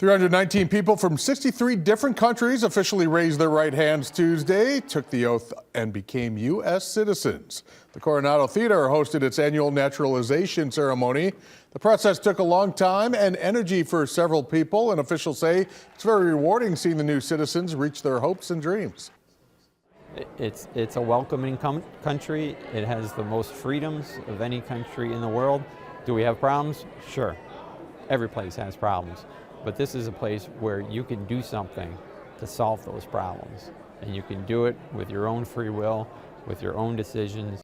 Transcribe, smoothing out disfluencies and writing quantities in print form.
319 people from 63 different countries officially raised their right hands Tuesday, took the oath, and became U.S. citizens. The Coronado Theater hosted its annual naturalization ceremony. The process took a long time and energy for several people, and officials say it's very rewarding seeing the new citizens reach their hopes and dreams. It's a welcoming country. It has the most freedoms of any country in the world. Do we have problems? Sure. Every place has problems. But this is a place where you can do something to solve those problems. And you can do it with your own free will, with your own decisions,